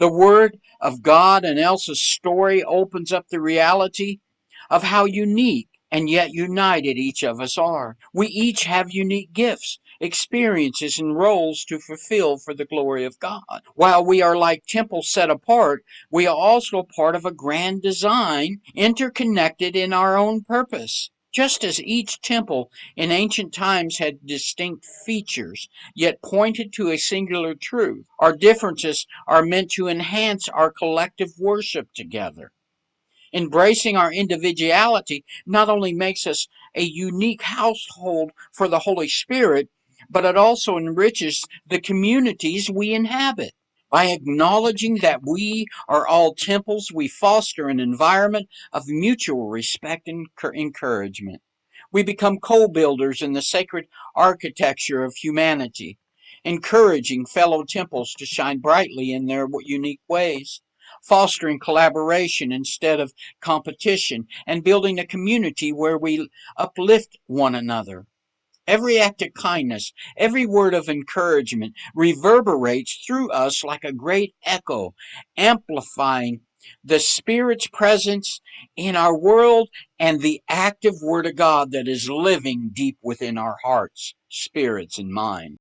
The Word of God and Elsa's story opens up the reality of how unique and yet united each of us are. We each have unique gifts, experiences, and roles to fulfill for the glory of God. While we are like temples set apart, we are also part of a grand design, interconnected in our own purpose. Just as each temple in ancient times had distinct features, yet pointed to a singular truth, our differences are meant to enhance our collective worship together. Embracing our individuality not only makes us a unique household for the Holy Spirit, but it also enriches the communities we inhabit. By acknowledging that we are all temples, we foster an environment of mutual respect and encouragement. We become co builders in the sacred architecture of humanity, encouraging fellow temples to shine brightly in their unique ways, fostering collaboration instead of competition, and building a community where we uplift one another. Every act of kindness, every word of encouragement reverberates through us like a great echo, amplifying the Spirit's presence in our world and the active Word of God that is living deep within our hearts, spirits, and minds.